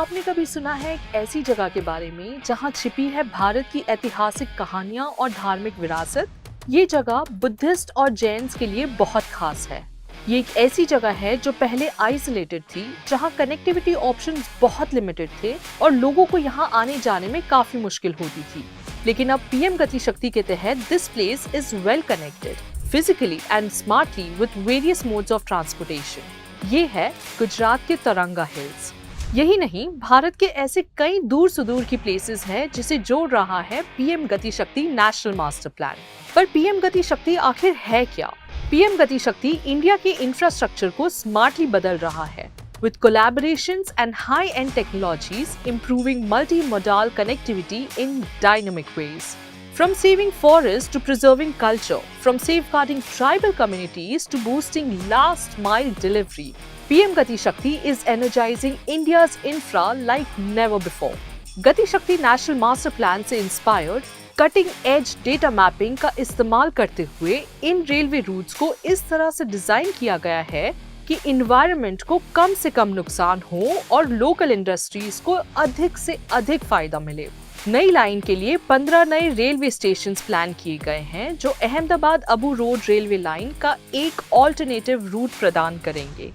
आपने कभी सुना है एक ऐसी जगह के बारे में जहां छिपी है भारत की ऐतिहासिक कहानियां और धार्मिक विरासत? ये जगह बुद्धिस्ट और जैन्स के लिए बहुत खास है। ये एक ऐसी जगह है जो पहले आइसोलेटेड थी, जहां कनेक्टिविटी ऑप्शंस बहुत लिमिटेड थे और लोगों को यहां आने जाने में काफी मुश्किल होती थी। लेकिन अब पीएम गति शक्ति के तहत this place is well connected physically and smartly with various modes of transportation. ये है गुजरात के तरंगा हिल्स। यही नहीं, भारत के ऐसे कई दूर सुदूर की प्लेसेस हैं जिसे जोड़ रहा है पीएम गति शक्ति नेशनल मास्टर प्लान। पर पीएम गति शक्ति आखिर है क्या? पीएम गति शक्ति इंडिया के इंफ्रास्ट्रक्चर को स्मार्टली बदल रहा है with collaborations and high-end technologies improving multi-modal connectivity in dynamic ways. From saving forests to preserving culture, from safeguarding tribal communities to boosting last-mile delivery, PM Gati Shakti is energizing India's infra like never before. Gati Shakti National Master Plan से inspired, cutting-edge data mapping का इस्तेमाल करते हुए इन railway roots को इस तरह से design किया गया है कि इन्वायरमेंट को कम से कम नुकसान हो और लोकल इंडस्ट्रीज को अधिक से अधिक फायदा मिले। नई लाइन के लिए 15 नए रेलवे स्टेशंस प्लान किए गए हैं जो Ahmedabad Abu road railway line का एक ऑल्टरनेटिव रूट प्रदान करेंगे।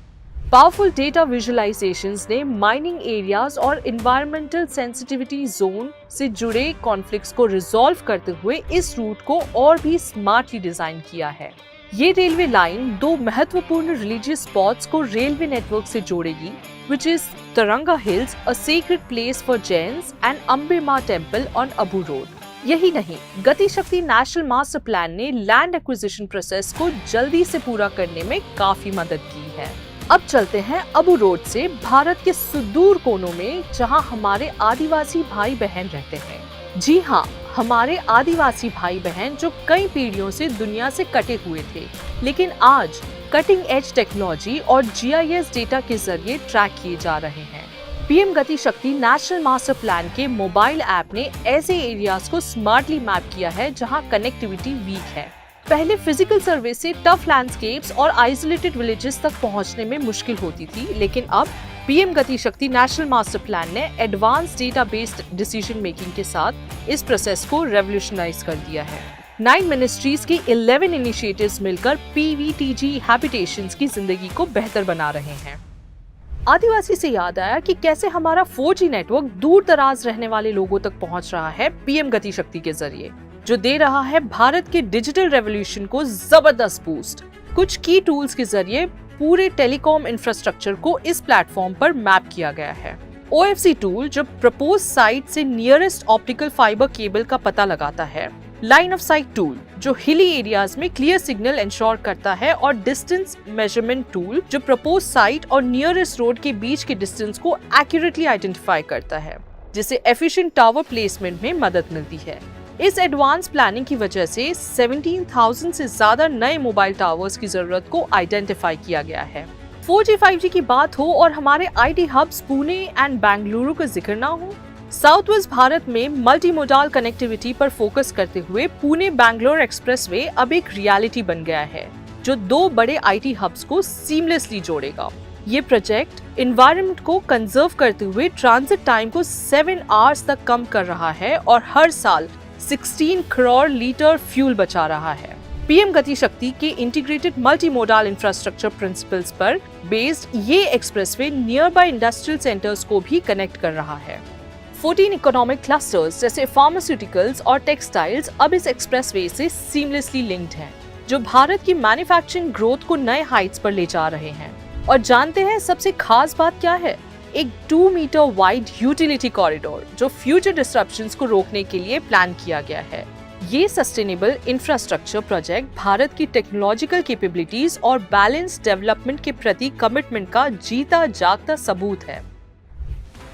पावरफुल डेटा विजुअलाइजेशंस ने माइनिंग एरियाज और इन्वायरमेंटल सेंसिटिविटी जोन से जुड़े कॉन्फ्लिक्ट्स को रिजॉल्व करते हुए इस रूट को और भी स्मार्टली डिजाइन किया है। ये रेलवे लाइन दो महत्वपूर्ण रिलीजियस स्पॉट्स को रेलवे नेटवर्क से जोड़ेगी, which is Taranga Hills, a sacred place for Jains, and Ambe Ma Temple on Abu Road. यही नहीं, गति शक्ति नेशनल मास्टर प्लान ने लैंड एक्विजिशन प्रोसेस को जल्दी से पूरा करने में काफी मदद की है। अब चलते हैं अबू रोड से भारत के सुदूर कोनों में, जहां हमारे आदिवासी भाई बहन रहते हैं। जी हाँ, हमारे आदिवासी भाई बहन जो कई पीढ़ियों से दुनिया से कटे हुए थे, लेकिन आज कटिंग एज टेक्नोलॉजी और GIS डेटा के जरिए ट्रैक किए जा रहे हैं। पीएम गति शक्ति नेशनल मास्टर प्लान के मोबाइल ऐप ने ऐसे एरियाज को स्मार्टली मैप किया है जहां कनेक्टिविटी वीक है। पहले फिजिकल सर्वे से टफ लैंडस्केप्स और आइसोलेटेड विलेजेस तक पहुंचने में मुश्किल होती थी, लेकिन अब पीएम गति शक्ति नेशनल मास्टर प्लान ने advance data based decision making के साथ इस प्रोसेस को रेवोल्यूशनाइज कर दिया है। 9 मिनिस्ट्रीज के 11 इनिशिएटिव्स मिलकर PVTG हैबिटेशंस की जिंदगी को बेहतर बना रहे हैं। आदिवासी से याद आया कि कैसे हमारा 4G नेटवर्क दूर दराज रहने वाले लोगों तक पहुंच रहा है पीएम गति शक्ति के जरिए, जो दे रहा है भारत के डिजिटल रेवोल्यूशन को जबरदस्त बूस्ट। कुछ की टूल्स के जरिए पूरे टेलीकॉम इंफ्रास्ट्रक्चर को इस प्लेटफॉर्म पर मैप किया गया है। OFC टूल जो प्रपोज साइट से नियरेस्ट ऑप्टिकल फाइबर केबल का पता लगाता है, लाइन ऑफ साइट टूल जो हिली एरियाज में क्लियर सिग्नल इंश्योर करता है, और डिस्टेंस मेजरमेंट टूल जो प्रपोज साइट और नियरेस्ट रोड के बीच के डिस्टेंस को एक्यूरेटली आइडेंटिफाई करता है, जिससे एफिशिएंट टावर प्लेसमेंट में मदद मिलती है। इस एडवांस प्लानिंग की वजह से 17,000 से ज्यादा नए मोबाइल टावर्स की जरूरत को आइडेंटिफाई किया गया है। 4G 5G की बात हो और हमारे IT hubs Pune and Bengaluru का जिक्र ना हो, साउथ वेस्ट भारत में मल्टी मोडाल कनेक्टिविटी पर फोकस करते हुए पुणे बैंगलोर एक्सप्रेसवे अब एक रियलिटी बन गया है, जो 2 बड़े IT हब्स को सीमलेसली जोड़ेगा। ये प्रोजेक्ट एनवायरनमेंट को कंजर्व करते हुए ट्रांजिट टाइम को 7 आवर्स तक कम कर रहा है और हर साल 16 करोड़ लीटर फ्यूल बचा रहा है। पीएम गति शक्ति के integrated multi modal infrastructure principles पर बेस्ड ये expressway near by industrial centres को भी कनेक्ट कर रहा है। 14 इकोनॉमिक क्लस्टर्स जैसे फार्मास्यूटिकल्स और टेक्सटाइल्स अब इस एक्सप्रेसवे से सीमलेसली लिंक्ड हैं, जो भारत की मैन्युफैक्चरिंग ग्रोथ को नए हाइट्स पर ले जा रहे हैं। और जानते हैं सबसे खास बात क्या है? एक 2 मीटर वाइड यूटिलिटी कॉरिडोर जो फ्यूचर डिस्ट्रप्शंस को रोकने के लिए प्लान किया गया है। ये सस्टेनेबल इंफ्रास्ट्रक्चर प्रोजेक्ट भारत की टेक्नोलॉजिकल कैपेबिलिटीज और बैलेंस डेवलपमेंट के प्रति कमिटमेंट का जीता जागता सबूत है।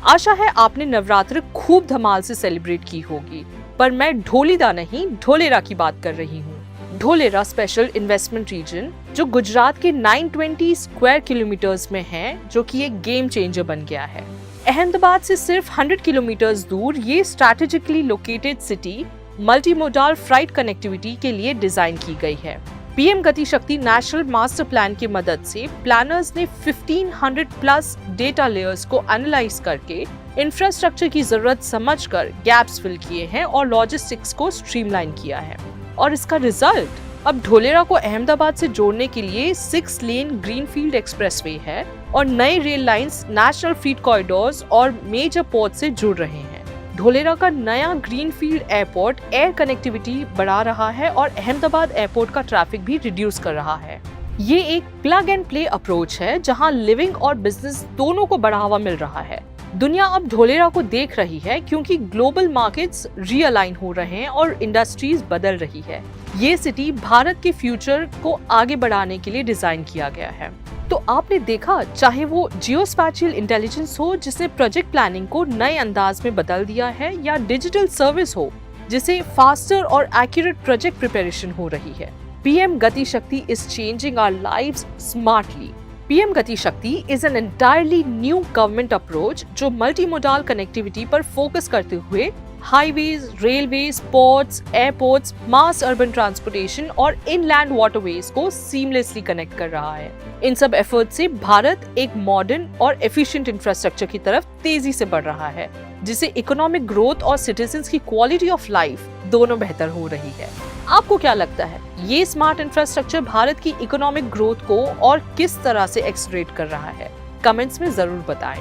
आशा है आपने नवरात्र खूब धमाल से सेलिब्रेट की होगी, पर मैं ढोलीदा नहीं, ढोलेरा की बात कर रही हूँ। ढोलेरा स्पेशल इन्वेस्टमेंट रीजन जो गुजरात के 920 स्क्वायर किलोमीटर्स में है, जो कि एक गेम चेंजर बन गया है। अहमदाबाद से सिर्फ 100 किलोमीटर्स दूर ये strategically located city multi modal flight connectivity के लिए डिजाइन की गई है। पीएम गति शक्ति नेशनल मास्टर प्लान की मदद से प्लानर्स ने 1500 प्लस डेटा लेयर्स को एनालाइज करके इंफ्रास्ट्रक्चर की जरूरत समझकर गैप्स फिल किए हैं और लॉजिस्टिक्स को स्ट्रीमलाइन किया है। और इसका रिजल्ट अब ढोलेरा को अहमदाबाद से जोड़ने के लिए 6 लेन ग्रीनफील्ड एक्सप्रेसवे है और नए रेल लाइंस नेशनल फ्रीट कॉरिडोर्स और मेजर पोर्ट से जुड़ रहे हैं। ढोलेरा का नया ग्रीनफील्ड एयरपोर्ट एयर कनेक्टिविटी बढ़ा रहा है और अहमदाबाद एयरपोर्ट का ट्रैफिक भी रिड्यूस कर रहा है। ये एक प्लग एंड प्ले अप्रोच है जहां लिविंग और बिजनेस दोनों को बढ़ावा मिल रहा है। दुनिया अब ढोलेरा को देख रही है क्योंकि ग्लोबल मार्केट्स रीअलाइन हो रहे हैं और इंडस्ट्रीज बदल रही है। ये सिटी भारत के फ्यूचर को आगे बढ़ाने के लिए डिजाइन किया गया है। तो आपने देखा, चाहे वो जियोस्पैशियल इंटेलिजेंस हो जिसने प्रोजेक्ट प्लानिंग को नए अंदाज में बदल दिया है, या डिजिटल सर्विस हो जिसे फास्टर और एक्यूरेट प्रोजेक्ट प्रिपरेशन हो रही है, PM Gati Shakti is changing our lives smartly. PM Gati Shakti is an entirely new government approach जो मल्टीमोडाल कनेक्टिविटी पर फोकस करते हुए highways, railways, ports, airports, mass urban transportation और इनलैंड वाटरवेज को सीमलेसली कनेक्ट कर रहा है। इन सब एफर्ट से भारत एक मॉडर्न और एफिशिएंट इंफ्रास्ट्रक्चर की तरफ तेजी से बढ़ रहा है, जिससे इकोनॉमिक ग्रोथ और सिटीजन्स की क्वालिटी ऑफ लाइफ दोनों बेहतर हो रही है। आपको क्या लगता है, ये स्मार्ट इंफ्रास्ट्रक्चर भारत की इकोनॉमिक ग्रोथ को और किस तरह से एक्सलरेट कर रहा है? कमेंट्स में जरूर बताएं।